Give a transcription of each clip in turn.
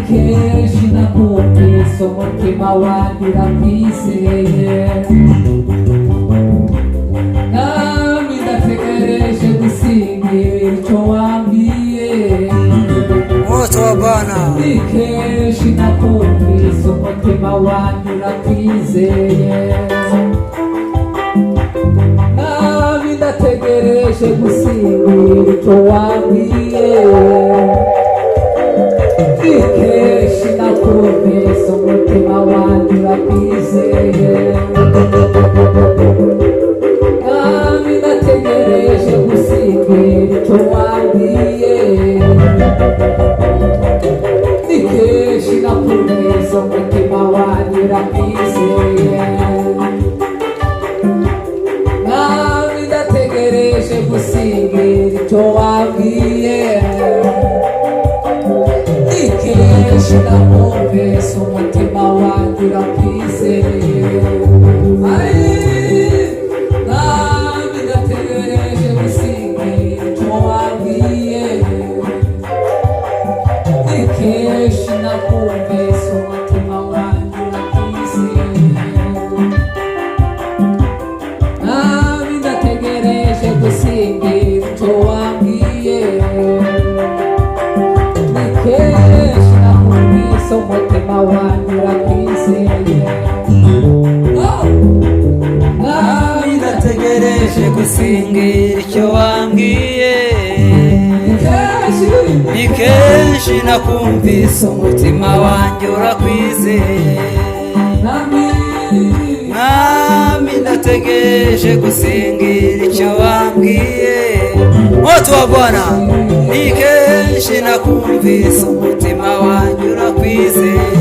kenshi nakumvise umutima wanjye urakwizeye, nami ndategereje gusingira icyo wambwiye. Moto wa Bwana. Ni kenshi nakumvise umutima wanjye urakwizeye, nami ndategereje gusingira icyo wambwiye. Ni kenshi nakumvise umutima wanjye urakwizeye, nami ndategereje gusingira icyo wambwiye. Ni kenshi nakumvise umutima wanjye urakwizeye, nami ndategereje gusingira icyo wambwiye. Ni kenshi nakumvise umutima wanjye urakwizeye, nami ndategereje gusingira icyo wambwiye. Ni kenshi nakumvise umutima wanjye urakwizeye, nami ndategereje gusingira icyo wambwiye. Ni kenshi nakumvise umutima wanjye urakwizeye, nami Ndategereje gusingira icyo wambwiye. Ni kenshi nakumvise umutima wanjye urakwizeye, nami ndategereje gusingira icyo wambwiye. Moto wa Bwana. Ni kenshi nakumvise umutima wanjye urakwizeye,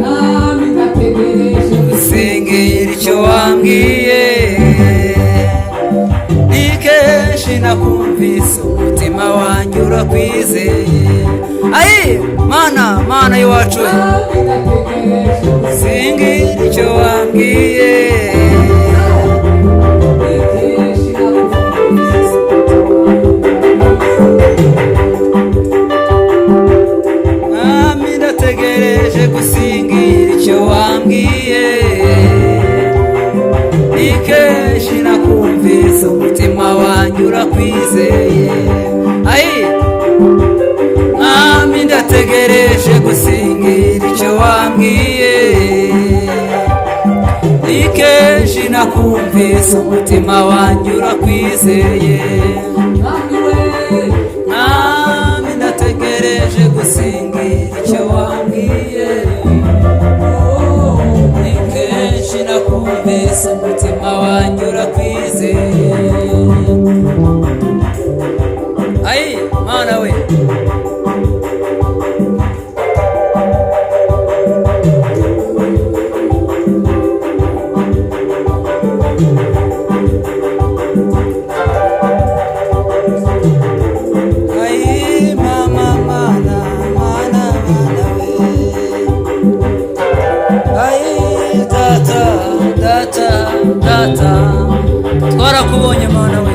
nami ndategereje gusingira icyo wambwiye. Ni kenshi nakumvise umutima wanjye urakwizeye. Ayi mana y'iwacu, singira icyo wambwiye. Nami ndategereje gusingira icyo wambwiye. Ni kenshi nakumvise umutima wanjye urakwizeye. Ayi nami ndategereje gusingira icyo wambwiye. Ni kenshi nakumvise umutima wanjye urakwizeye, nami ndategereje gusingira icyo wambwiye. Ni kenshi nakumvise umutima wanjye urakwizeye. Ayi mana we. Ayi mama mana we. Ayi data twarakubonye mana we.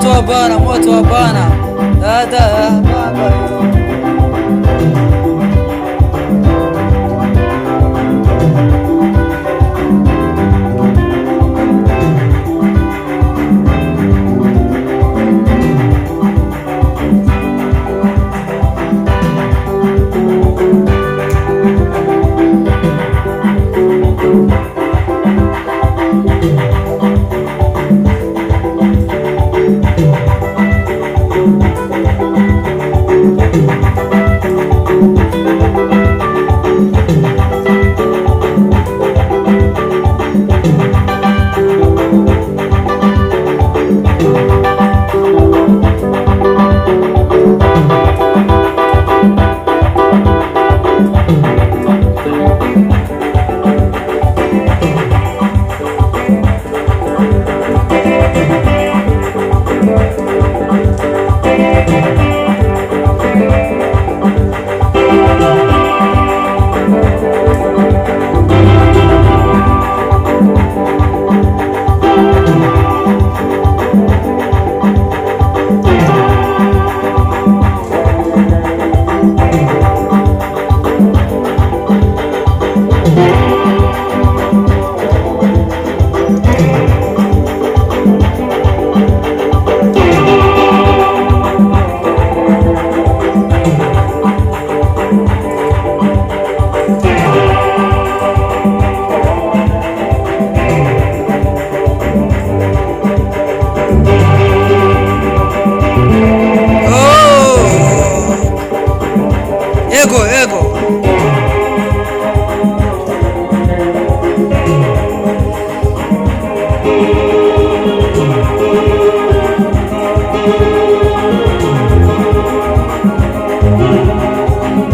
moto wa Bwana, moto wa Bwana. Dada baba.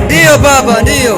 Ndiyo baba, ndiyo.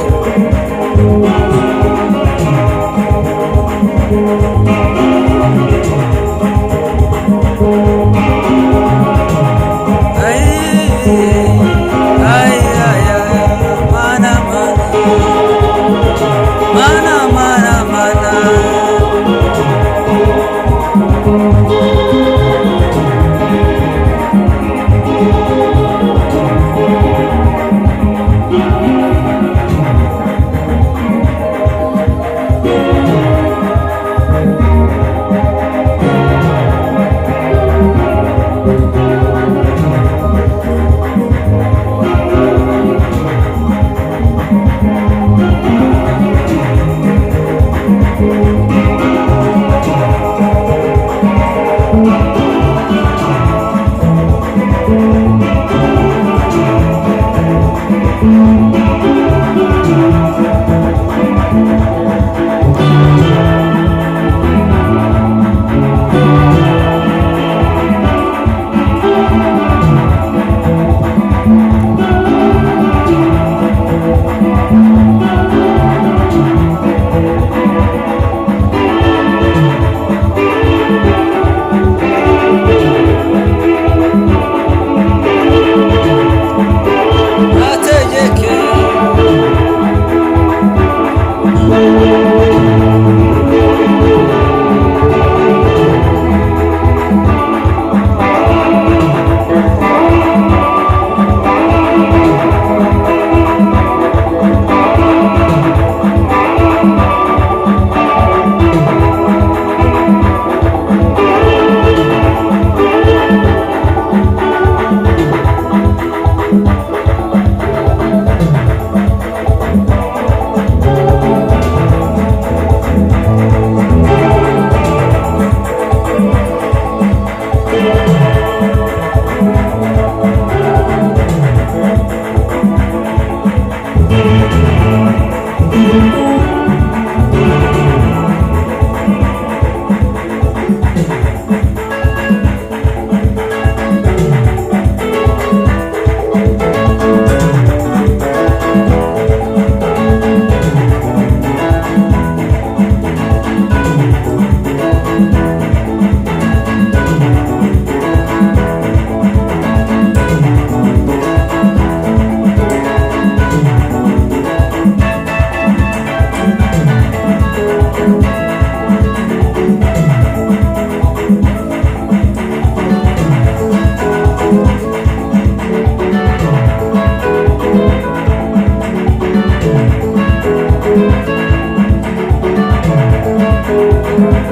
Thank